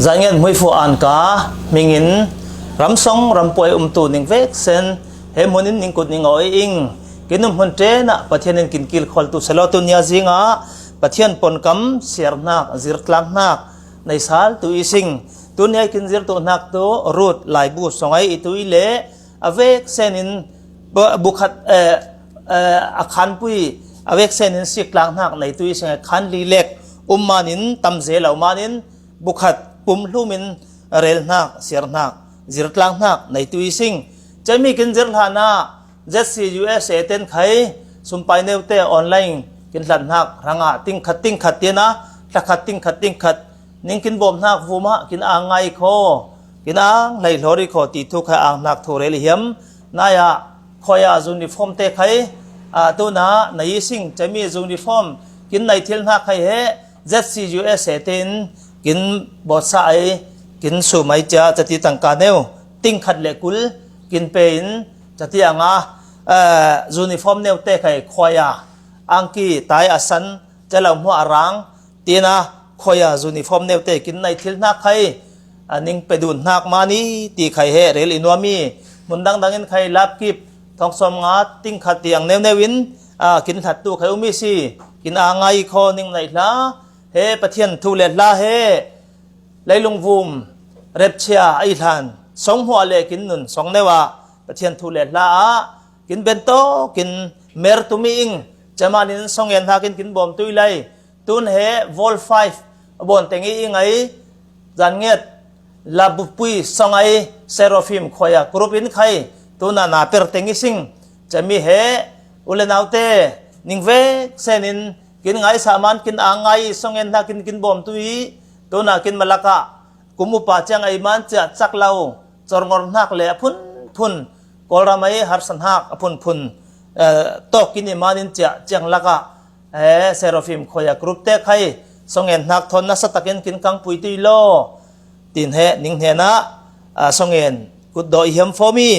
Zangen mui fu an ka mingin ramsong rampoi tu ning vek sen he munin ning kut ning oi ing kinum hun te na pathianin kin kil khol tu selo tu nya zinga pathian pon kam siernak zirtlang nak nei sal tu ising tu nya kin zir tu nak tu rut lai bu songai itu ile avek senin bukhat akhan pui avek senin siklang nak nei tu ising khan li lek manin tamze lau manin bukhat pum lumin rel nak siar nak zirtlang nak nei tu ising chami kin zir hana ZCUSA ten khai sumpai neute online kin hlan nak ranga ting khat tina takhat ting khat ning kin bom nak vuma kin angai kho kin ang lai lori kho ti thu kha ang nak thore li hiam naya khoya uniform te khai tu na nei sing chami uniform kin nei thil na khai he ZCUSA ten kin bosa ai kin su mai cha chati tangka neu ting khat le kul kin pein chati anga uniform neu te khai khoya angki tai asan chalam hu arang tina khoya uniform neu te kin nai thil na khai ning pedun nak mani ti khai he rel inwami mundang dangin khai lap kip thong som nga ting khat tiang neu newin kin that tu khai umi si kin angai kho ning nai la he pathian thu le la he leilung vum rep chia ai than song hua le kin nun song newa pathian thu le la kin bento kin mer tu mi ing chamanin song en ha kin bom tui lai tun he vol 5 bon tengi ing ai zan nget la bu pui song ai seraphim khoya group in khai tuna na per tengi sing chami he ulenaute ningve senin kin ngai saman kin angai song en ha kin bom tui tuna kin malaka kumupa chang ai man cha chaklau chorngor nak le phun kolramai harsan hak phun to kin manin cha chang laka seraphim khoya group te khai songen nak thon na satakin kin kang pui tui lo tin he ning he na songen kut do hiam fomi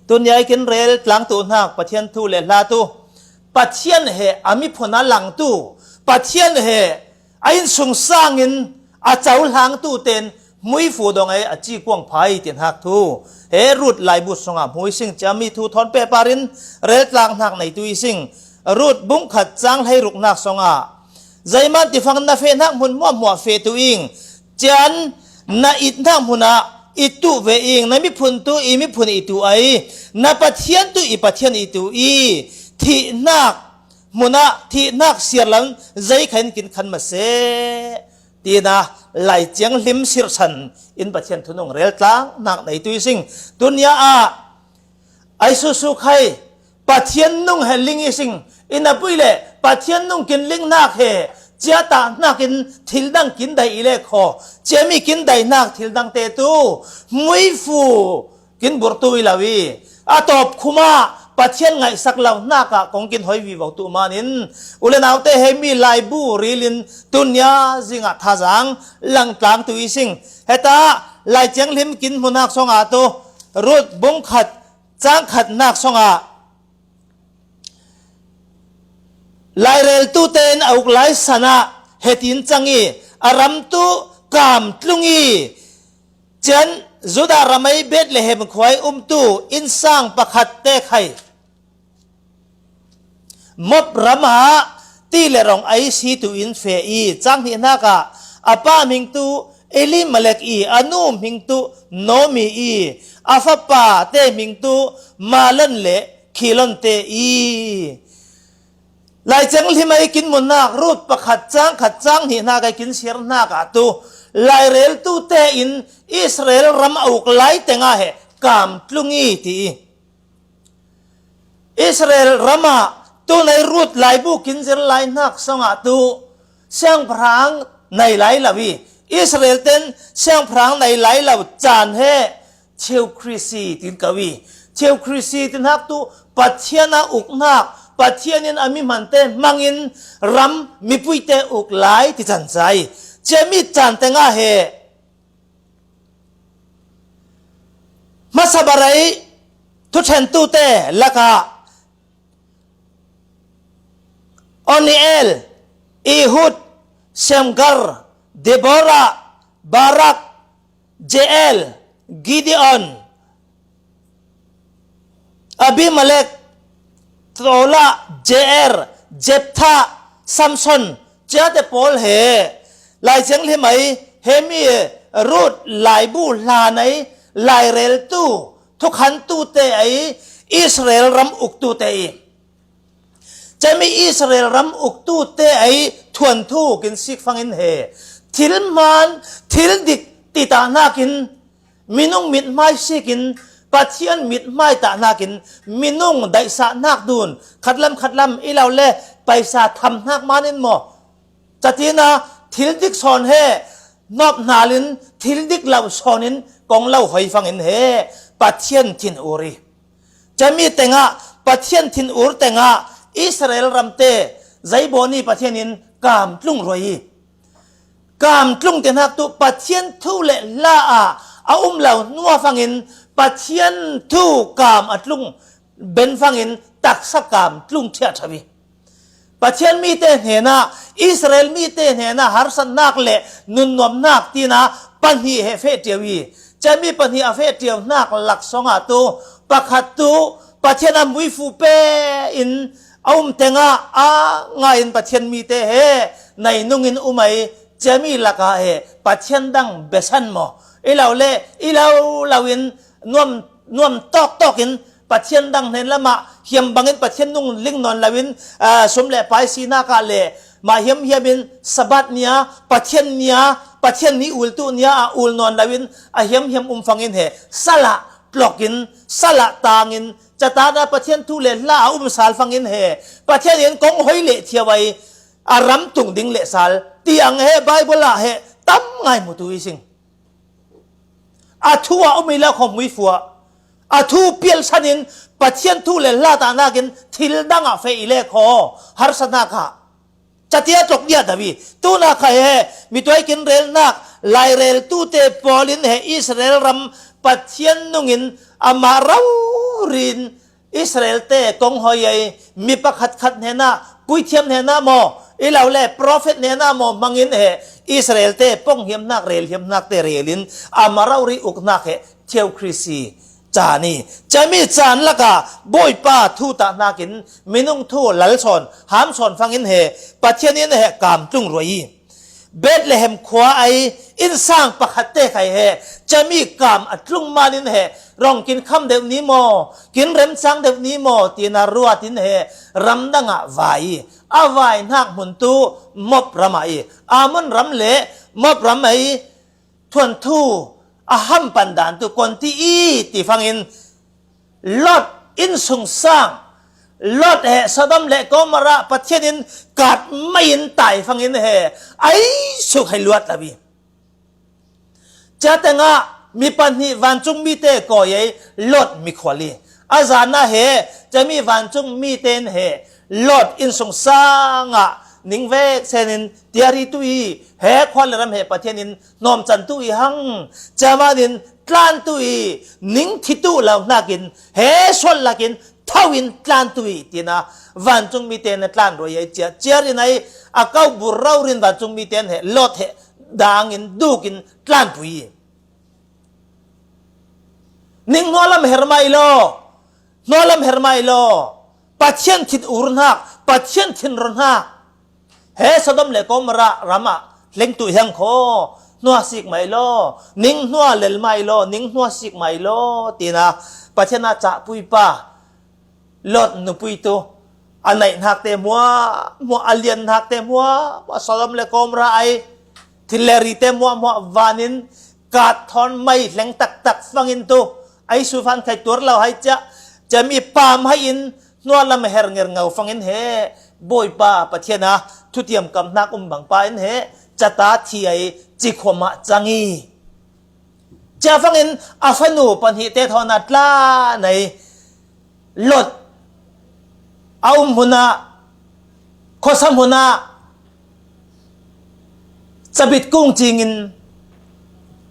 tun yai kin rel tlang tu nak pathian thu le la tu pathian he ami phona lang tu pathian he ain sung sangin a chau hlang tu ten mui fu dong ai a chi kwang phai tin hak thu he rut lai bu songa mui sing chami thu thon pe parin rel tlang nak nei tu sing rut bung khat chang hai ruk nak songa zaiman ti phang na fe nak mun mo fe tu ing chan na it nak muna itu ve ing na mi phun tu I mi phun itu ai na pathian tu I pathian itu I thi nak muna thi nak siarlan zai khan kin khan ma se tina lai chiang lim sir san in pathian thunung rel tlang nak nei tu sing dunya ai su khai pathian nung he ling sing ina puile pathian nung kin ling nak he chia ta nakin thil dang kin dai ile kho chemi kin dai nak thil dang te tu mui fu kin bur tu ilawi atop khuma pathian ngai sak lau naka kong kin hoi wi wau tu manin ule naute he mi lai bu rilin tunya zinga thajang lang tlang tu ising heta lai chang lim kin munak songa tu rut bung khat chang khat nak songa lai rel tu ten auk lai sana hetin changi aram tu kam tlungi chen zuda ramai bet lehem khwai tu insang pakhat te khai mop rama ti le rong ai si tu in fe I chang hi na ka apa ming tu eli malek I anu ming tu nomi I afa pa te ming tu malan le khilon te I lai chang limai kin mun nak rut pakhat chang hi na ka kin sir na ka tu lai rel tu te in Israel ram auk lai tenga he kam tlungi ti Israel rama tu nai rut lai bu kin zir lai nak songa tu sang prang nai lai lawi Israel ten sang prang nai lai law chan he cheu krisi tin kawi cheu krisi tin hak tu pathiana uk nak pathianin ami mante mangin ram mi puite uk lai ti chan chai chemi chan tenga he masabarai thu then tu te laka Oniel Ehud Semgar Deborah Barak เจเอลกิเดออนอบิมาเลกโตลาเจเอร์เจฟธาซัมซอนเจ้าแต่ปอลเฮลายเสียงเลยไหมเฮมีรูดลายบูลาในลายเรลตู้ทุกขันตู้เตไออิสราเอลรำอุกตู้เตไอจะมีอิสราเอลรำอุกตู้เตไอทวนทูกินสิกฟังอินเฮทิลมันทิลดิกติตานากินมินุงมิดไม้สิกินปัจเจียนมิดไม้ตานากินมินุงได้สานักดูนขัดลำอีเราเล่ไปสาทำนักมานินหมอจัตีนาทิลดิกสอนเฮนอบนาลินทิลดิกเหล่าสอนินกองเล่าหอยฟังอินเฮปัจเจียนทินอุรีจะมีแต่งะปัจเจียนทินอุรแต่งะอิสราเอลรำเตใจโบนีปัจเจียนินกามตลุงรอยกามตลุงเตนักตุปัจเจียนทุเลลาอาเหล่านัวฟังอินปัจเจียนทุกามอัตลุงเบนฟังอินตักสักกามตลุงเทียทวีปัจเจียนมีเตเห็นะอิสราเอลมีเตเห็นะฮาร์สันนักเละนุนนวมนักตีนะปัญหาเฮเฟเทียวีจะมีปัญหาเฟเทียวนักหลักสองตัวปักหัดตัวปัจเจียนมุยฟูเปอินเตงะงาอินปัจเจียนมีเตเฮในนุ่งอินอุไมจะมีหลักเฮปัจเจียนดังเบสันโมอีเราเล่อีเราอินนวมตอกอินปัจเจียนดังเห็นละมาเฮียมบังอินปัจเจียนนุ่งลิงนอนลาวินสมเล่ไปสีนากาเล่มาเฮียมอินสบัดเนียปัจเจียนเนียปัจเจียนนี้อุลตุเนียอุลนอนลาวินเฮียมฟังอินเฮสละปลอกินสละตางินจะตาดาปัจเจียนทุเลล่าสาลฟังอินเฮปัจเจียนเห็นกงหอยเละเทียไว้อารำตุงดิงเละสาลตีอังเฮไบเบิลละเฮตั้มไงมุตุวิสิงอาทัวอุมิลาขมุยฟัวอาทูเปียลสันินปัจเจียนทุเลล่าตานากินทิลดังอาเฟอิเลคอฮาร์สนาคาจัตยาจกเดียดาวีตูนาคาเฮมีตัวกินเรลนักลายเรลตูเตปอลินเฮอิสราเอลรำปัจเจียนนุงินอามารารินอิสราเอลเตกงหอยมีปักขัดเนน่ากุยเทียมเนน่าโมอีเหล่าเล่โปรเฟตเนน่าโมมังอินเฮอิสราเอลเตป้องเฮียมนักเรลเฮียมนักเตเรลินอามาราริอุกนักเฮเทียวคริสีจานี่จะมีจานละกะบ่อยป้าทูตานากินมินุงทูหลัลสอนหามสอนฟังอินเฮปัจเจียนอินเฮกามจุงรวยเบธเลเฮมขวาไออินสร้างปักหัดเตไข่เฮจะมีกามอัตลุงมานินเฮรองกินคำเดวนี้โมกินเร็มสังเดวนี้โมตีนารัวตินเฮรำดังอ่ะวายวายนักมุนตูมบรำไอมุนรำเละมบรำไอทวนทูหัมปันดานตุคนที่ตีฟังอินลอดอินสงสร้างลอดเฮสะดมเละก็มาระประเทศอินกาดไม่อินตายฟังอินเฮไอสุขให้ลวดละบีจะแต่งะมีปัญหาวันจุงมีเตก่อยัยลอดมีขวาลีอาจารย์นะเฮจะมีวันจุงมีเตนเฮลอดอินสงสร้างะนิงเวกเซนินเตียริตุยเฮควันรำเฮประเทศนินนอมจันตุยหังจะมาดินกลานตุยนิงทิตุเหล่านากินเฮสวลลากินทวินกลานตุยตีนะวันจงมีเตนกลานรวยเจียรินัยอาเก้าบุเรารินวันจงมีเตนเฮลอดเฮดังอินดูกินกลานตุยนิงนอลมเฮรไมโลนอลมเฮรไมโลปัจเจียนทิดอุรนักปัจเจียนทินรนักเฮสดมเลกอมระรามาเล็งตุยหังโคนัวสิกไม่โลนิงนัวเลลไม่โลนิงนัวสิกไม่โลตีนะปัจเจนาจะปุยป้าลดนุปุยตุอันไหนหักเตมัวอเลียนหักเตมัวสดมเลกอมระไอทิเลรีเตมัววานินกาดทอนไม่เล็งตักฟังอินตุไอสุฟันไข่ตัวเราให้จะมีปามให้อินนัวละไม่เฮรเงาฟังอินเฮบ่อยป้าประเทศนะทุเทียมกำนักบังปาอินเฮจะตาที่ไอจิขวมะจังีจะฟังอินอาฟันูปัญหิเตทอนัดลาในลดเอามุนาโคสัมมุนาจะบิดกุ้งจริงิน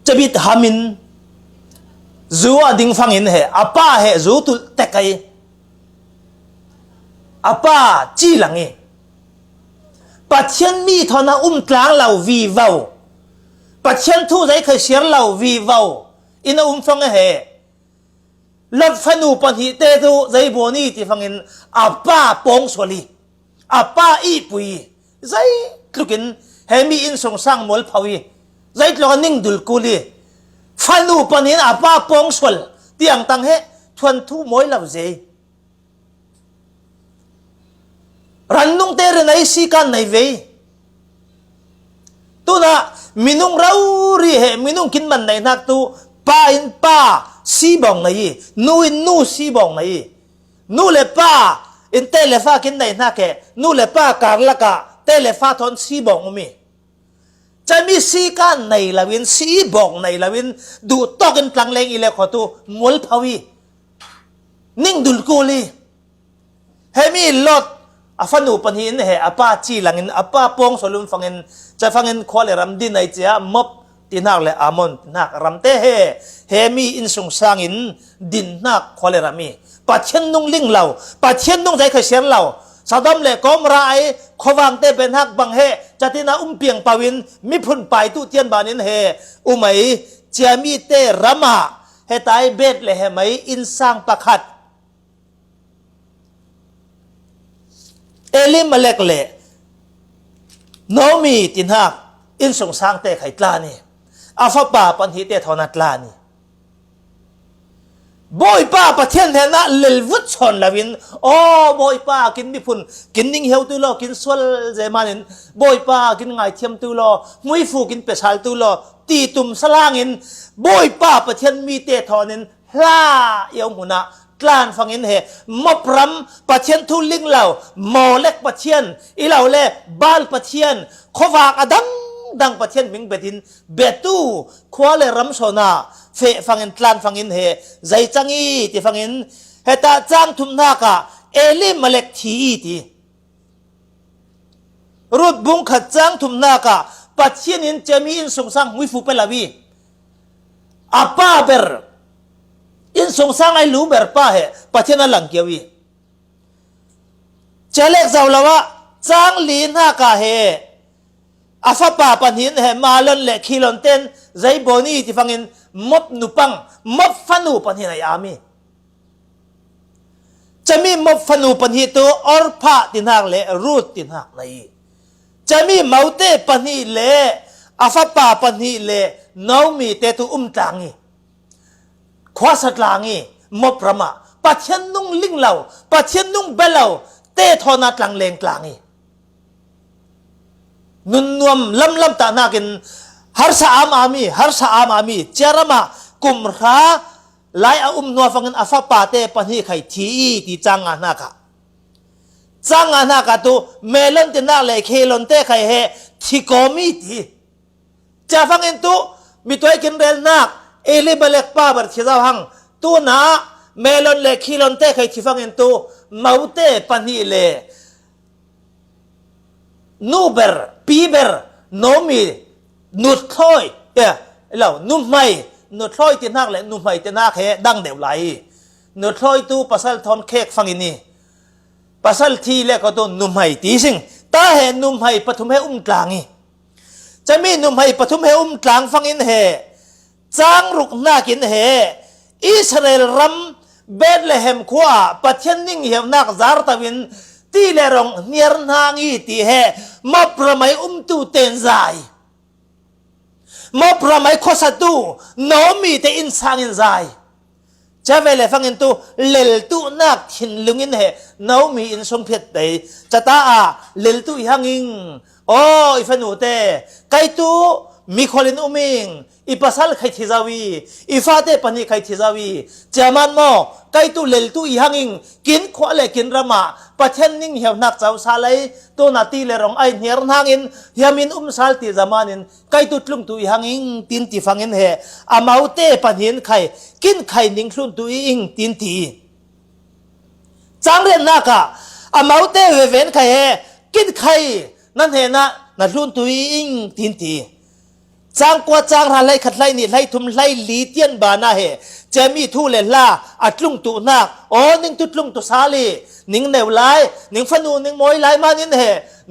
จะบิดหามินจูอดิ่งฟังอินเฮอาป้าเฮจูตุเตกไออาป้าจีหลังเอปัจเจียนมีทอนากลางเหล่าวีวาวป ปัจเจนทูใจเคยเสียเราวีวาวอินฟังเหรถฟันูปันหิเตตูใจโบนี่ที่ฟังอินอาป้าปองสวลีอาป้าอีปุยใจคลุกินเฮมีอินสงสังมอลพาวีใจตลอดนิ่งดุลกุลีฟันูปันหินอาป้าปองสวลเตียงตังเฮทวนทูมอยลาวเจรันนุ่งเตอร์ในสีกันในเวตัวน่ะมินุงเรารีเหมินุงกินมันในนักตัวป้าอินป้าสีบองในนูอินนูสีบองในนูเลป้าอินเตเลฟ้ากินในนักแกนูเลป้าการละกะเตเลฟ้าทอนสีบองมีจะมีสีกันในลาวินสีบองในลาวินดูตอกันกลางเลงอีเล็กขอตัวมลพาวีนิ่งดุลกูลีเฮมีลดอาฟันูปัญหินเหอาป้าจีหลังอินอาป้าปองสลุมฟังอินจะฟังอินควาเลรำดินในเจ้ามบตินักเลอามอนนักรำเตเฮมีอินสงสางอินดินนักควาเลรามีปัจเจนนุ่งลิงเหล่าปัจเจนนุ่งใจเคยเสียนเหล่าสะดมเลกอมรายขวางเตเป็นฮักบังเฮจัตินาเปียงปาวินมิพุนไปตุเทียนบานินเฮไม่เจมีเตรมาเฮตายเบ็ดเลเฮไม่อินสร้างประคัดเอลิมาเล็กเล่โนมีตินหักอินสงสางเตะไข่ตลานี่อาฟป้าปันหิเตะทอนัตลานี่บอยป้าประเทศเทนะเลลวุฒชนลาวินโอ้บอยป้ากินมิพุนกินนิ่งเฮวตุลอกินสวลเจมานินบอยป้ากินไงเทียมตุลอมุยฟูกินเปชาลตุลอตีตุมสลางินบอยป้าประเทศมีเตะทอนินลาเยวมุนะกลานฟังอินเหมปรำประเทียนทุลิงเหล่าโมเล็กประเทียนอีเหล่าเล่บาลประเทียนขวากอดังประเทียนมิงเบดินเบตูขวาเลรำโซนาเฟฟังอินกลานฟังอินเหใจจังอีที่ฟังอินเฮตาจังทุมนากะเอลิมาเล็กทีที่รูดบุงขัดจังทุมนากะประเทียนอินจะมีอินสงสังวิฟูเปลาวีอาป้าเบอร์อินสงสารไอ้ลูเบอร์ป้าเหประเทศนั้นหลังเกียวีเจเล็กเจ้าละวะจางลีน่ากาเหอาฟป้าปันหินเหมาลนเล็กขีลนเต้นใจโบนี่ที่ฟังอินมบนุปังมบฟันูปันหินไอ้อามีจะมีมบฟันูปันหิตัวอร์พาตินหักเล่รูดตินหักในจะมีเมาเตปันหิเล่อาฟป้าปันหิเล่น้องมีเตตุตางีขวาสัตลางีมบประมาปัจเจนนุ่งลิงเหล่าปัจเจนนุ่งเบลเหล่าเตทอนัดหลังเลงกลางีนุนนวมลำตานากินฮาร์ซาอามามีเจรมากุมราไลอานัวฟังกันอาฟาปาเตปันฮีไข่ทีที่จางอานาคาตัวเมลันเตนาเลเคลนเตไข่เฮที่กอมีทีจะฟังกันตัวมีตัวกินเรลนักเอลิเบล็กป้าบร์ที่จะฟังตัวน่ะเมลอนเลคีลอนเตะใครที่ฟังเห็นตัวมาอุเตปันนี่เลนูเบอร์ปีเบอร์โนมีนุดคอยแล้วนุ่มไม่นุดคอยที่นักเลยนุ่มไม่ที่นักเฮดังเดียวไหลนุดคอยตัวปัสสาวะทอนเค้กฟังอินนี่ปัสสาวะที่เล็กก็ตัวนุ่มไม่ตีสิงตาเห็นนุ่มไม่ปฐมเฮกลางนี่จะมีนุ่มไม่ปฐมเฮกลางฟังอินเฮจางรุกนากินเหอิสราเอลรัมเบธเลเฮมขวาปัจเจนนิ่งเหี่ยวนักซาร์ตวินตีเลรงเนียร์นางีตีเหมาประไมตูเตนใจมาประไมข้อสัตูโนมีเตอินสางอินใจจะเวลฟังอินตูเลลตูนักหินลุงอินเหโนมีอินสมเพชเตจะตาเลลตูยังอิงโอ้อีฟันูเตไกตูมีคนลินอุมิงอีภาษาใครที่จะวีอีฟ้าเตปนีใครที่จะวีเจ้ามันโมใครตุเลลตุอีหังอิงกินขวาเลกินรามาประเทศนิ่งเหี่ยวนักเจ้าสาเลยตัวนาทีเลรองไอเนียร์หังอินยามินสาลติจามานินใครตุลุงตุอีหังอิงตินตีฟังอินเฮอามาอุเตปนีนใครกินใครนิ่งลุงตุอีอิงตินตีจางเรียนนักอะอามาอุเตเวเวนใครเฮกินใครนั่นเฮนะนั่นลุงตุอีอิงตินตีจางกว่าจางหาไล่ขัดไล่นี่ไล่ทุ่มไล่ลีเตียนบานาเฮเจมีทูเลล่าอัดลุงตุนักโอ้นิ่งตุลุงตุสาลีนิ่งเนวไล่นิ่งฟันูนิ่งมอยไล่มานินเฮ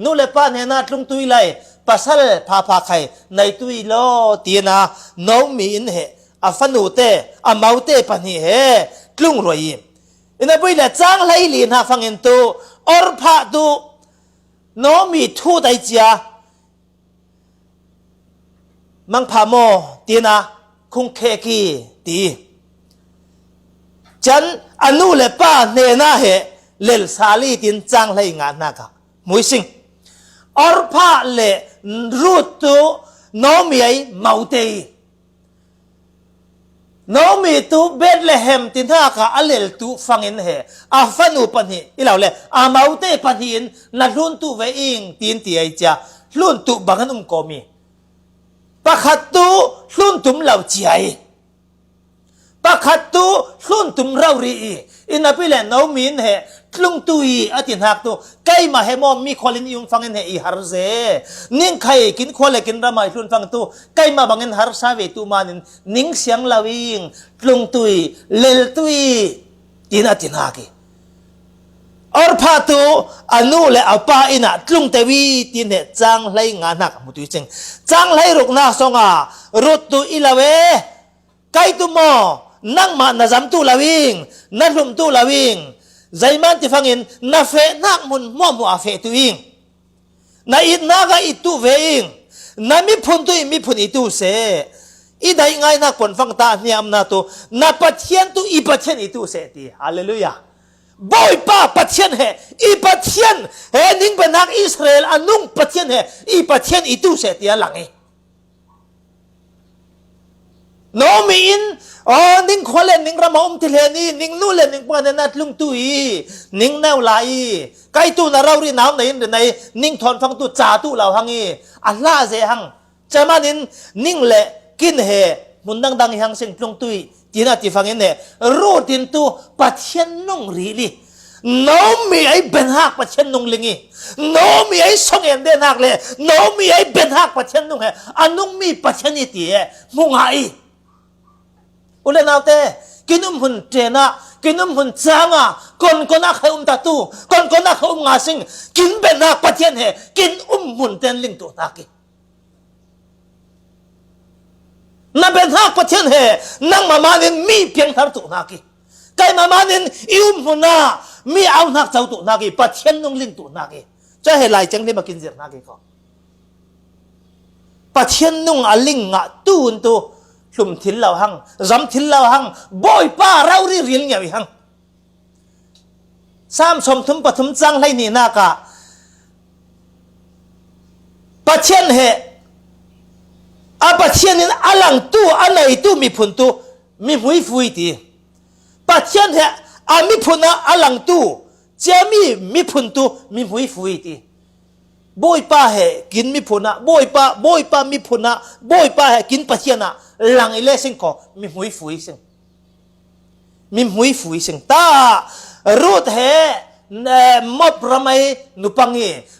นูเลป้าเนนาลุงตุยไล่ ปัสลพาใครในตุยโลตีนะน้องมีอินเหอฟันูเตอมาเตปันเหกลุ่งรวยอินบุยละจังไลลีนหาฟังอินตูอรพาตูน้องมีทูไดเจียมังพาโมตีนะคงเคกีตีจันอนุเลป้าเนน่าเหเลลซาลีตินจังไลงานนักมุยสิงอรพาเลรูตุน้องมีไอมาเตน้องมีตูเบธเลเฮมตินท่าค่ะอัลเลลตูฟังอินเหอาฟันูปันฮีอีเหล่าเลอามาเตปันฮีนนัดลุนตูเวอิงตินตีไอจ้าลุนตูบังนุมโกมีปะขัดตูลุนตุมเหล่าจีไอปะขัดตูลุนตุมเรารีอินาพิเลน้องมีนเหลุงตุยอตินหักตูใกล้มาเฮมอมมีคนลินยุงฟังอินเหอีฮาร์เซนิ่งใครกินคนเลยกินรามาลุนฟังตูใกล้มาบังอินฮาร์ซาเวตูมานินนิ่งเสียงลาวิงลุงตุยเลลตุยตินอตินหักอรพาตูอนุเลอปาอินะลุงเตวีตินเหจังไลงานหักมุตุยจิงจังไลรุกนาสงารุตุอิลาเวใกล้ตุโมนั่งมานาจัมตูลาวิงนั่นลุมตูลาวิงใจมันที่ฟังอินนาเฟนักมุนมั่วมัวเฟตุอิงนาอินนากาอิตุเวอิงนามิพุนตุอิมิพุนอิตุเสอีได้ง่ายนักผลฟังตาเนี่ยมนาตุนาปัจเจียนตุอีปัจเจียนอิตุเสตีฮาเลลูยาบ่อยป้าปัจเจียนเหอีปัจเจียนเฮนิ่งเป็นนักอิสราเอลอันนุ่งปัจเจียนเหอีปัจเจียนอิตุเสตีหลังเอโนมีอินอ๋อนิ่งคนเล่นนิ่งระมอมที่เล่นนี่นิ่งนู่นเล่นนิ่งปานนัดลุงตุยนิ่งแนวไหลใกล้ตู้นาเรารีน้ำในในนิ่งทอนฟังตู้จ่าตู้เหล่าหังอีอัลลาเซหังจะมานินนิ่งเละกินเหมุนดังหังเสียงลุงตุยจีน่าที่ฟังอินเนี่ยรู้ตินตู้ปัจเจนนุ่งรีลีน้องมีไอ้เบนฮักปัจเจนนุ่งลิงีน้องมีไอ้สงเอ็นเดนักเลยน้องมีไอ้เบนฮักปัจเจนนุ่งเหอันนุ่งมีปัจเจนิตีมุงไออุเลนเอาเตกินุมหุ่นเจนะกินุมหุ่นจางอ่ะคนนักให้ตาตูคนนักให้งาสิงกินเป็นนักปะเทียนเหกินหุ่นเตนลิงตัวนักนั่นเป็นนักปะเทียนเหนั่งมานินมีเพียงทารตัวนักใครมานินอิหุ่นน่ะมีเอานักเจ้าตัวนักปะเทียนนุ่งลิงตัวนักจะให้ลายจังได้มากินเสียนักก็ปะเทียนนุ่งอลิงอ่ะตูนตัวลุมทิลเหล่าหังจำทิลเหล่าหังบ่อยป้าเราเรียนเงี้ยหังสามสมทุมปฐมจังไรนี่นากะปัจเจนเหอาปัจเจนินอลังตู้อันไหนตู้มีผลตู้มีหุยฟุยตีปัจเจนเหอามีผลนะอลังตู้เจมีผลตู้มีหุยฟุยตีบ่อยป้าเหกินมีผลนะบ่อยป้ามีผลนะบ่อยป้าเหกินปัจเจนะหลังอิเลสิงก็มีหุยฟุยสิงมีหุยฟุยสิงตารูดเหมอบรำไมนุปังเง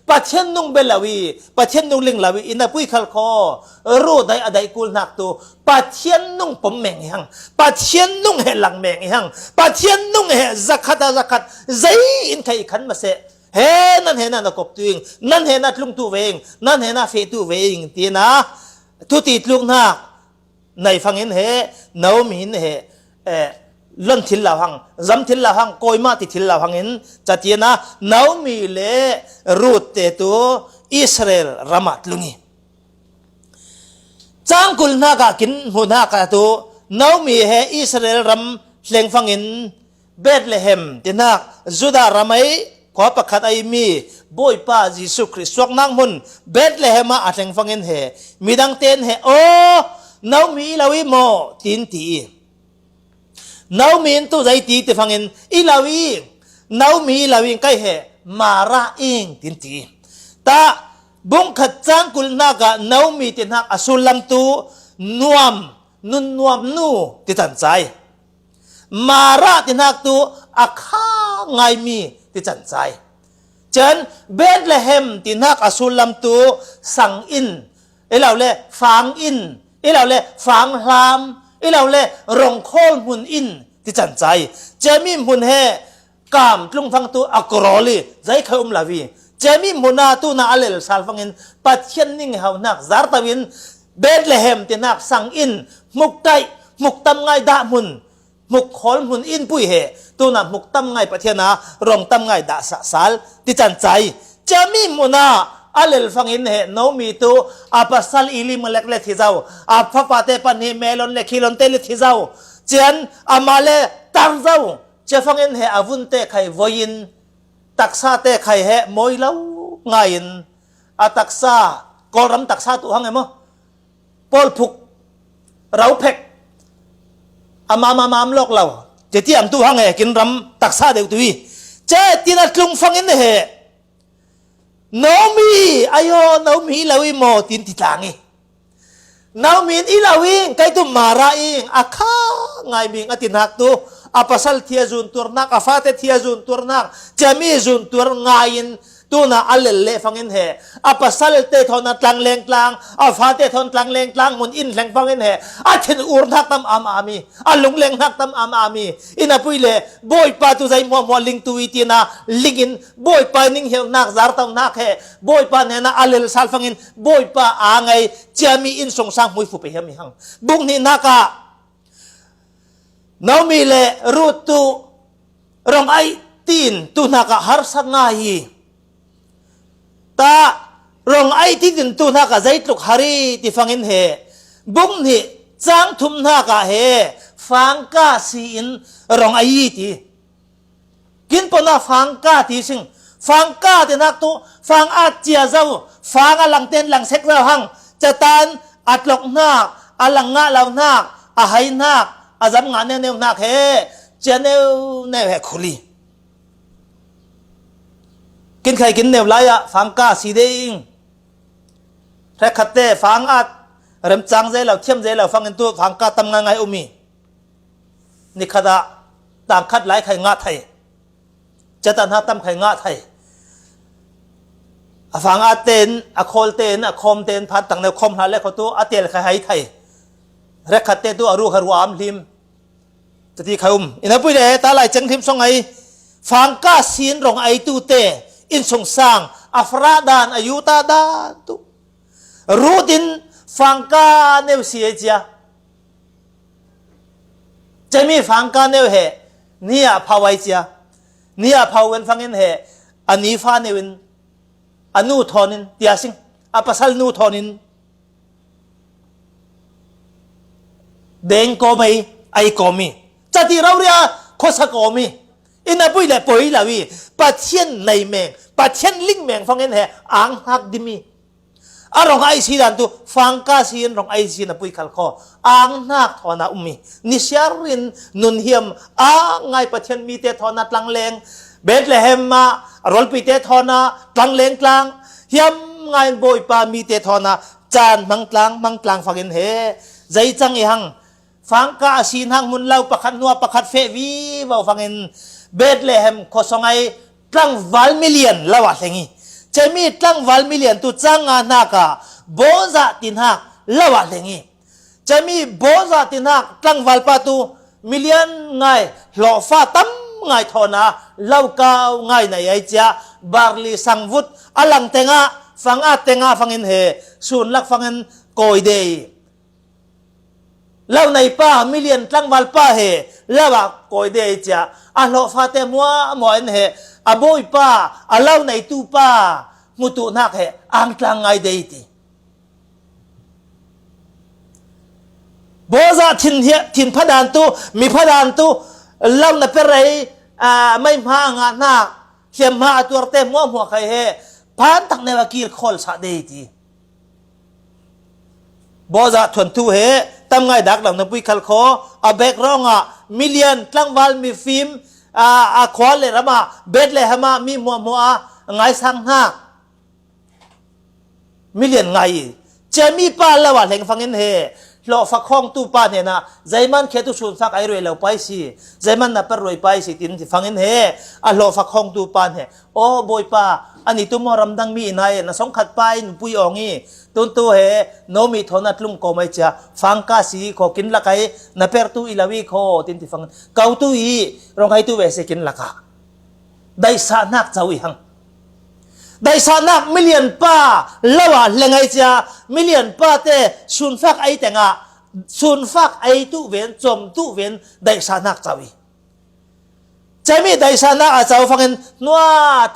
ปัจเจนนุ่งเบลาวีปัจเจนนุ่งลิงลาวีอินาปุยขัลคอรูดได้อะไรกูนักตัวปัจเจนนุ่งผมแมงหังปัจเจนนุ่งเหหลังแมงหังปัจเจนนุ่งเหzakatใจอินใครขันมาเสเฮนั่นเห็นนั่นกบตัวเองนั่นเห็นนั่นลุงตัวเองนั่นเห็นนั่นเฟตัวเองตีนะทุติดลุงนักในฟังเห็นเหน้ามีเห็นเหล้นทิลลาหังจำทิลลาหังโกยมาติทิลลาหังเห็นจัดยีนะน้ามีเล่รูดเตตัวอิสราเอลรามัดลุงีจ้างกุลนักกินหัวนักตัวน้ามีเหอิสราเอลรำเลี้ยงฟังเห็นเบธเลเฮมตินักจุดารำไอขอประคัดไอมีบ่อยป้ายิสุคริสต์สวกนางมุนเบธเลเฮมาอัดเลี้ยงฟังเห็นเหมีดังเต้นเหโอน้ามีลาวิโมตินตีน้ามีนตัวใจตีแต่ฟังเห็นอีลาวีน้ามีลาวิงใกล้เหมาระอิงตินตีตาบุงขัดจ้างกุลนักน้ามีตินักอสุลัมตูนวมนูติดตันใจมาระตินักตัวอาคาไงมีติดตันใจเจนเบธเลเฮมตินักอสุลัมตูสังอินเอลาเล่ฟังอินเอลาเล่ฟังลามเอลาเล่รองโคลหุ่นอินที่จันใจเจมีหุ่นเฮกามกลุ่มฟังตัวอักรอลีใจเขาลาวี เจมีมุนาตูนาอัลเลลซาลฟังอินปัจเจียนนิ่งเฮานักซาร์ตวินเบธเลเฮมที่นักสังอินมุกไกมุกตำไงดามุนมุกขอลมุนอินปุยเหตูนักมุกตำไงประเทศนารองตำไงดาสาลที่จันใจเจมีมุนาอัลเลลฟังอินเหโนมีตูอาปัสซัลอิลิมเล็กเล็ที่เจ้าอาฟฟาเตปันฮิเมลอนเล็กฮิลอนเตลิที่เจ้าเจนอามาเลตังเจ้าเจฟังอินเหอาวุนเตไข่วยินตักซาเตไข่เหมอยเล่าไงอินอาตักซากอลรำตักซาตัวหังไงมั้งปอลพุกเราเพกอามามโลกเราเจที่อัมตัวหังไงกินรำตักซาเดียวตุยเจตินัดลุงฟังอินเหน้องมีอายุน้องมีลาวิโมตินติตังอีน้องมีอีลาวิงใครตัวมาราอิงอาข้าไงมิงอตินักตัวอาปัสสัลเทียจุนตัวนักอาฟาเตเทียจุนตัวนักจะมีจุนตัวไงอินตัวน่ะอัลเลเลฟังอินเหอาปัสสัลเตทอนัดลังเลงกลางอาฟาเตทอนลังเลงกลางมุนอินแหลงฟังอินเหอาเทนอูร์นักตั้มอามีอาลุงเลงนักตั้มอามีอินาปุยเลบอยปาตุใจมัวลิงตุยตีน่ะลิงอินบอยปานิ่งเหี่ยวนักซาร์ตังนักเหบอยปาเนี่ยน่ะอัลเลลซาลฟังอินบอยปาอ่างไงจะมีอินสงสารมวยฟุไปเฮียมิหังบุกนี่นักะน้องมีเลรูตุรองไอตีนตุนักะฮาร์สังไงตารองไอตีนตุนักะใจตุกฮารีที่ฟังอินเหบุกนี่จังทุมนักะเหฟังกาซีอินรองไอที่กินปนาฟังกาที่สิงฟังกาที่นักตุฟังอาเจียเจ้าฟังอลังเต้นหลังเซ็กเจ้าหังจะตานอัดลกนักอลังงะเหล่านักอาให้นักอาจำงานเนี่ยนักเฮเจเนวเนี่ยคุลีกินใครกินเนี่ยไรอะฟังกาสีเด้งแค่ขัดเต้ฟังอัดเริ่มจังใจเราเทียมใจเราฟังกันตัวฟังกาทำงานไงอุมีนี่ขดาต่างคัดหลายใครงาไทยจะตันหาตั้มใครงาไทยฟังอาเตนอโคลเตนอคอมเตนพัดต่างแนวคอมหาเล็กเขาตัวอาเตลใครให้ไทยเร็กขัดเตตัวอรูฮารวามลิมจะที่เขาอินาปุยเดตาไหลจังทิมสงไอฟังกาซีนรองไอตูเตอินสงสางอัฟราดานอายุตาดาตุรูดินฟังกาเนวเสียเจียจะมีฟังกาเนวเหเนี่ยพาวไอเจียเนี่ยพาวเวนฟังอินเหอันนี้ฟ้าเนวินอนุทอนินเตียสิงอปัสสัลนูทอนินเด้งก็ไม่ไอก็มีจะที่เราเรียกโคสก็มีอินาปุยเลยปุยลาวีปัจเจียนในเมงปัจเจียนลิงเมงฟังเห็นเหรออ่างหักดิมีอารมณ์ไอซีดันตุฟังกาซีนรองไอซีนาปุยขัลคออ่างหักทอนาอุมีนิชารินนุนเฮียมอ่างไงปัจเจียนมีเตทอนาตลังเลงเบธเลเฮมมารอลปิเตทอนาตลังเลงกลางเฮียมไงบอยปามีเตทอนาจานมังกลางฟังเห็นเหรอใจจังอีหังฟังกาซีนหังมุนเล่าประคัดนัวประคัดเฟวีว่าฟังเห็นเบธเลเฮมโคสงไอตั้งวัลมิเลียนละวะเสงีจะมีตั้งวัลมิเลียนตุจังอานักะโบซาตินหักละวะเสงีจะมีโบซาตินหักตั้งวัลปาตูมิเลียนไงหล่อฟ้าตั้มไงทอนาเล่าเกาไงในไอเจ้าบาร์ลีสังวุฒอลังเตงะฟังอาเตงะฟังเห็นเหสุนลักฟังเห็นโกยเดย์เล่าในป้ามิเลียนตั้งวัลป้าเหเล่าว่าโกยเดย์จ้าอัลลอฮ์ฟาเตมัวหมอเอ็นเหอาโบยป้าอัลเล่าในตูป้ามุตุนักเหอังตั้งไงเดย์ตีโบซาทินพดานตูมีพดานตูเล่าในเปรย์ไม่มางานนักเขียมมาตัวเต็มหัวใครเหพันตักในวากีลคอลสะเดย์ตีบอจะทนทูเหตั้งไงดักหลังนับวิคัลโคอาเบกร้องมิเลียนตั้งวัลมีฟิล์มขวาเลยระมาเบดเลยฮะมามีมัวไงสังหักมิเลียนไงจะมีป้าละวะแห่งฟังเงินเหหล่อฟักห้องตู้ป้าเนี่ยนะใจมันแค่ตุชุนฟักไอรวยเราไปสิใจมันนับเป็นรวยไปสิตินที่ฟังเงินเหหล่อฟักห้องตู้ป้าเนี่ยโอ้บอยป้าอันนี้ตัวมอรำดังมีนายนะสองขัดไปหนุ่มปุยองี้ตัวเหโนมีทนัดลุงก็ไม่จะฟังกาสีขอกินละไกนับเป็นตัวอีลาวีขอตินที่ฟังเกาตัวอีรองไห้ตัวเวสกินละกะได้สานักเจ้าอีหัง đại sa nak million pa lawa lengai cha million pa te sun phak ai tenga sun phak ai tu ven chom tu ven đại sa nak chawi chami đại sa nak a chaw phangin noa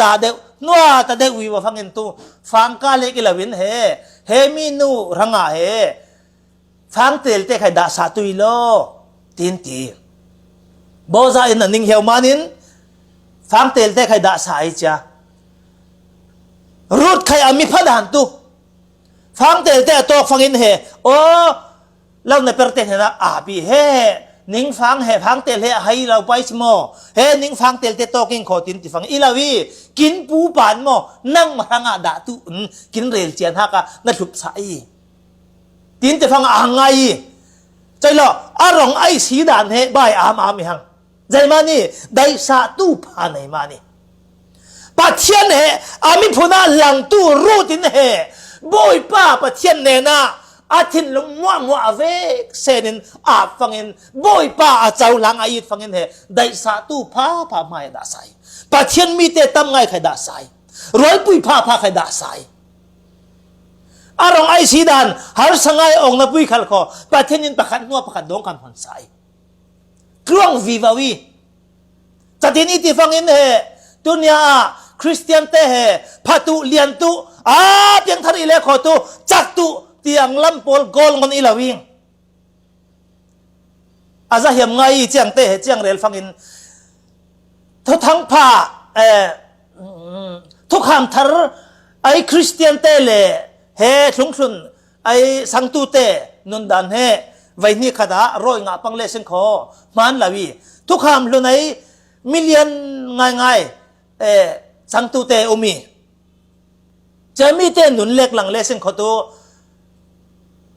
ta de wi wa phangin tu phang ka le ki lawin he mi nu ranga he phang tel te khai da sa tui lo tin ti boza in ning heu manin phang tel te khai da sa ai cha rút khai ami phadan tu phang tel te tok phangin he o lau na per te na a bi he ning phang he phang tel he hai lau pai mo he ning phang tel te toking kho tin ti phang ilawi kin pu pan mo nang maranga da tu kin rel chian ha ka na thup sai tin te phang angai chai lo arong ai si dan he bai am hang jai mani dai sa tu pha nei mani pathian he ami phuna lang tu rutin he boy pa pathian ne na athin lung mo ave senin a phangin boy pa a chau lang ai phangin he dai sa tu pha mai da sai pathian mi te tam ngai khai da sai roi pui pha khai da sai arong ai si dan har sangai ong na pui khal kho pathian in pakhat nuwa pakhat dong kan hon sai kluang vivawi chatini ti phangin he tunia Christian te he phatu lian tu a piang thari le kho tu chak tu tiang lam pol gol ngon ilawing aza hiam ngai chiang te he chiang rel phangin tho thang pha thuk ham thar ai Christian te le he thungsun ai sang tu te nun dan he vai ni khada roi nga pang le sen kho man lawi thuk ham lunai million ngai sang tu te umi chami te nun lek lang le sen kho tu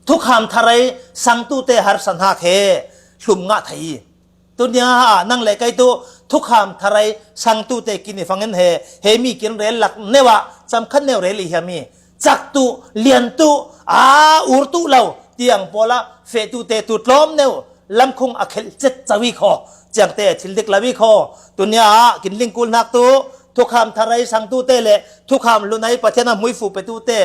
thuk ham tharai sang tu te har san ha khe hlum nga thai tunya nang le kai tu thuk ham tharai sang tu te kini phangin he mi kin rel lak newa cham khan new rel hi mi chak tu lian tu ur tu lau tiang pola fe tu te tu tlom new lam khung akhel chet chawi kho chang te thil dik lawi kho tunya kin ling kul nak tu thuk ham tharai sang tu te le thuk ham lunai pathena mui fu pe tu te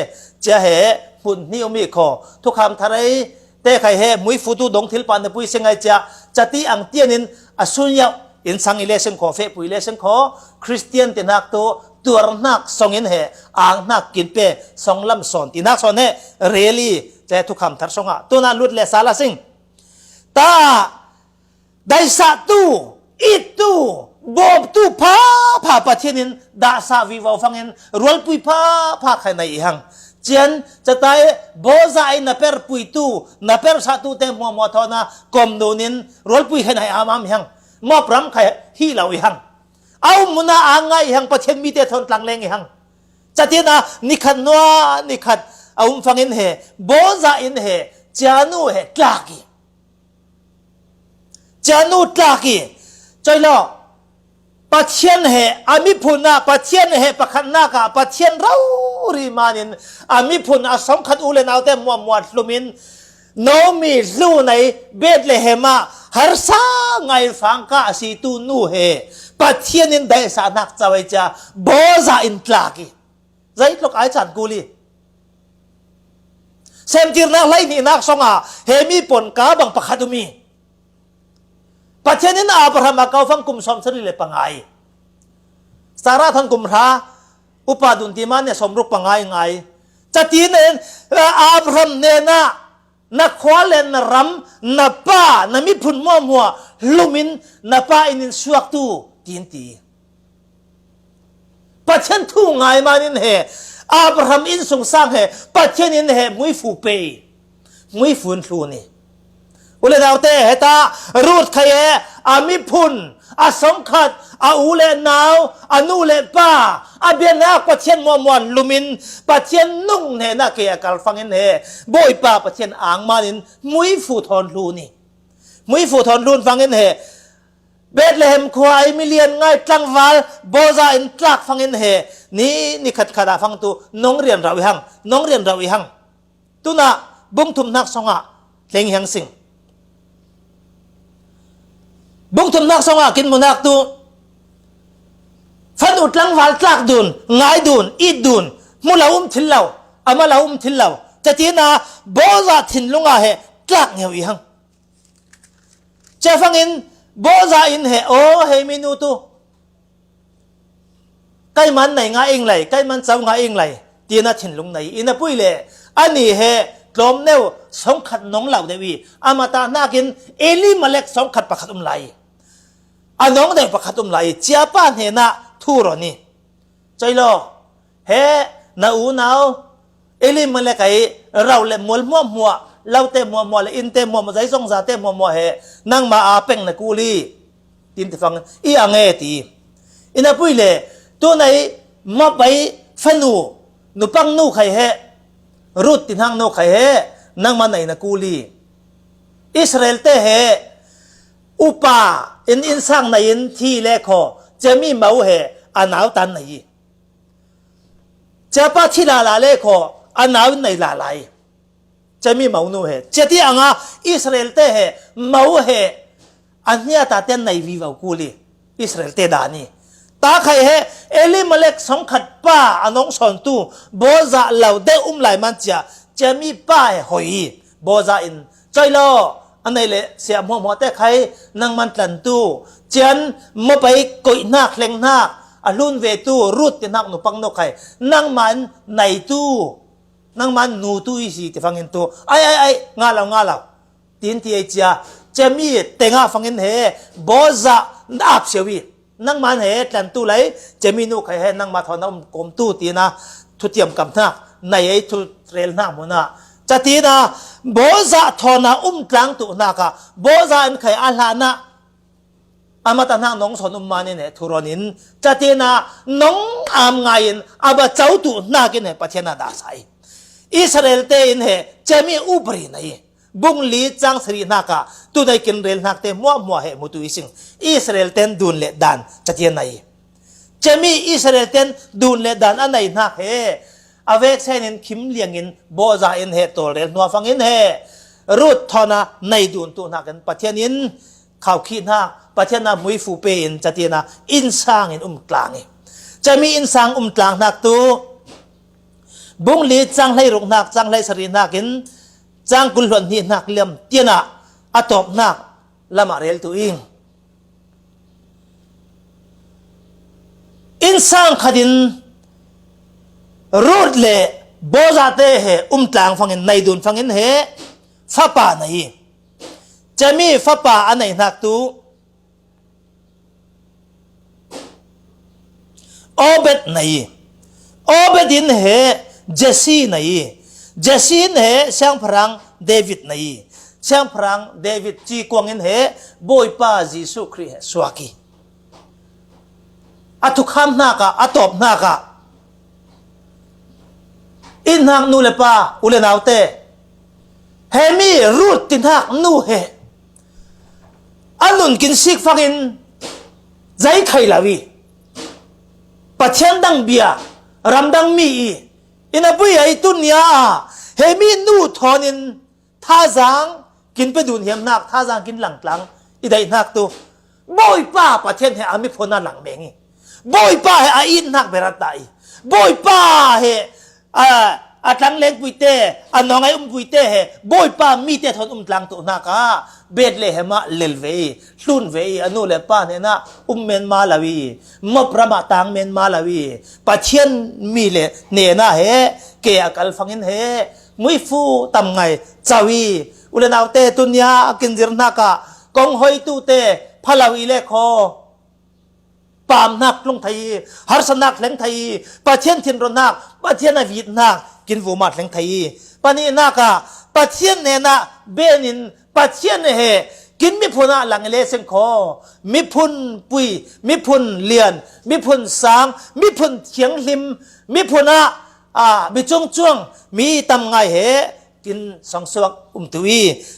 cha he hun ni omi kho thuk ham tharai te khai he mui fu tu dong thil pan de pui sengai cha chati ang tianin asunya in sang election kho fe pui election kho Christian te nak tu tur nak songin he ang nak kin pe song lam son ti nak son he really che thuk ham thar songa tu na lut le sala sing ta dai sa tu itu bob tu pha pathianin da sa vi wa phangin rol pui pha khai nai hang chian chatai boza ai na per pui tu na per sa tu te mo thona kom nunin rol pui khai nai amam hang mo pram khai hi lawi hang au muna angai hang pathian mi te thon tlang leng hang chatina nikhat noa nikhat aum phangin he boza in he chanu he tlaki choi lo pathian he ami phuna pathian he pakhan na ka pathian rau ri manin ami phun asam khat ulen aute mo hlumin no mi lu nai Bethlehema har sa ngai fangka si tu nu he pathian in dai sa nak chawai cha boza in tlaki zai tlok ai chan kuli sem tir na lai ni nak songa he mi pon ka bang pakhadumi pathianin Abraham akaw fang kum som sari le pangai Sarah than kum ra upadun ti man ne somruk pangai ngai chatin en Abraham ne na khwalen ram na pa na mi phun mo lumin na pa inin suak tu tin ti pathian thu ngai manin he Abraham in sung sang he pathianin he mui fu pe mui fun thu ni ule daute heta rut khaye ami phun asom khat a ule naw anu le pa abiana pathian mo lumin pathian nung ne na ke akal fangin he boy pa pathian ang manin mui fu thon lu ni mui fu thon lun fangin he Bethlehem khwai million ngai tlangwal boza in tlak fangin he ni khat khada phang tu nong rian rawi hang tuna bung thum nak songa leng hang sing bung thum nak songa kin munak tu ฟันอุดลังวาลตากดุนง่ายดุนอีดุนมุลาทิลเลาอามาลาทิลเลาจะทีน่าบอซาทินลุงอาเหตากเหี่ยวอีหังจะฟังอินบอซาอินเหโอเฮมินูตูใกล้มันไหนง่ายเองเลยใกล้มันเจ้าง่ายเองเลยทีน่าทินลุงไหนอินปุยเล่อันนี้เหกลมเนวสองขัดน้องเหล่าเดวีอามาตานากินเอลิมาเล็กสองขัดประคัตุมไหลอันน้องเดวประคัตุมไหลเจ้าป้านเฮน่าทูรอนี่ใจโลเฮนาอูนาวเอลิมาเล็กไอเราเล่มัวมัวเราเตมัวเลยอินเตมัวใจสงสารเตมัวเฮนั่งมาอาเป็งในกูลีตินที่ฟังอีอังเอตีอินาปุยเล่ตัวไหนมาไปฟันูนุปังนูใครเฮรูดตินหางนูใครเฮนั่งมาในนักูลีอิสราเอลเตเฮอุปาอินสังในอินที่เล็กอจะมีเมาเหอันเอาตันไหนจะป้าที่ลาลาเล็กออันเอาในลาลายจะมีเมาโนเหจะที่อ่างอิสราเอลเตเหเมาเหอันเนี้ยตาเต้นในวิวกูลีอิสราเอลเตดานีตาใครเหเอลิมาเล็กสองขัดป้าอันน้องสอนตูโบซาเหล่าเดไหลมันจะมีป้าหอยโบซาอินใจโลอันไหนเลยเสียหัวแต่ใครนั่งมันตันตู้เจนมาไปกอยนักเล็งนักอรุณเวตูรูดตินักหนูปังนกใครนั่งมันในตู้นั่งมันหนูตู้อีสิที่ฟังเห็นตู้ไอ้งาเราตีนที่ไอ้จะมีเตงาฟังเห็นเหบอซาอับเสียวีนั่งมันเหตันตู้ไหลจะมีนูใครเหนั่งมาทอน้ำกลมตู้ตีนะทุเทียมกำนักในไอ้ทุเรลหน้ามุนะจะตีนะบอซาทอนะกลางตู้นักบอซาอันใครอัลลานะอามาตานังน้องสนุมมาเนี่ยทุรนินจะตีนะน้องอามไงน์อาบะเจ้าตู้นักเนี่ยประเทศนาดาไซอิสราเอลเตอินเหจะมีอุบรีนัยบุงลีจังสรีนักตุได้กินเรลนักเตมัวเหมุตุอิสิงอิสราเอลเตนดูนเลดานจะตีนัยจะมีอิสราเอลเตนดูนเลดานอันไหนนักเหอเวกเซนินคิมเลียงอินโบซาอินเหตัวเรลนัวฟังอินเหรูดทอนะในดูนตัวนักกันประเทศนินข่าวขี้นักประเทศนามุยฟูเปอินจะตีนะอินซางอินกลางจะมีอินซางกลางนักตัวบุงลีจังไลรุกนักจังไลสรีนักินจังกุลหวนนี่นักเลี่ยมเตียนะอัตบนักละมาเรลตัวอิงอินซางขดินรูดเล่โบซาเตเหกลางฟังอินในดุนฟังอินเหฟ้าป่าไหนจะมีฟ้าป่าอันไหนนักตัวโอเบตไหนโอเบดินเหเจสซี่ไหนเจสซี่เหช่างพรังเดวิดไหนช่างพรังเดวิดจีกวงอินเหบอยป้าจิสุคริสสวากีอัตุขามนักอัตบนักอินหักนูเลป้าอุเลนาวเตเฮมีรูดตินหักนูเหอันนุนกินซิกฟังอินใจใครลาวีปัจเจนดังเบียรำดังมีอินาปุยไอตุนยาเฮมีนูทอนินท่าจางกินไปดูนเหียมนักท่าจางกินหลังกลางอีได้นักตัวบ่อยป้าประเทศเฮอามิพนาหลังเบงบ่อยป้าเฮอาอินนักเบรัตไตบ่อยป้าเฮทั้งเล็งปุยเตอันน้องไอปุยเตเฮบ่อยป้ามีเตทอนกลางตัวนักเบ็ดเลหมาเลลเวลุนเวอนุเลป้าเนี่ยนะเมนมาลาวีมประมาตังเมนมาลาวีปัจเจียนมีเลเนน่าเฮเกียกัลฟังอินเฮมุยฟูตำไงจาวีอุเลนาวเตตุนยากินจิรนักกองหอยตูเตพลาวีเลคอปามนักลงไทยฮาร์สนักเล็งไทยปัจเจียนทินรนักปัจเจียนวีดนักกินฟูมัดเล็งไทยปานีนักปัจเจียนเนน่ะเบนินปัจเจียนเหกินมิพุนาหลังเลเซงคอมิพุนปุยมิพุนเลียนมิพุนสางมิพุนเฉียงลิมมิพุนามิจงจวงมีตำไงเหกินสองสวกตุย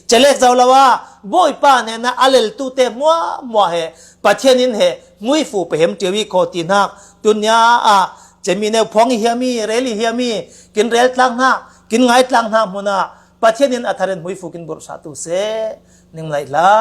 จะเล็กเจ้าละว่าบ่อยป้าเนี่ยนะอเลลตูเตมัวเหปัจเจียนินเหมุยฟูไปเห็มเจวีโคตินักตุนยาจะมีแนวพองเฮียมีเรลีเฮียมีกินเรลตลังนักกินไงตลังนักมุนาปัจเจียนินอัธเรนมุยฟูกินบุษาตุเสนึงไรล่ะ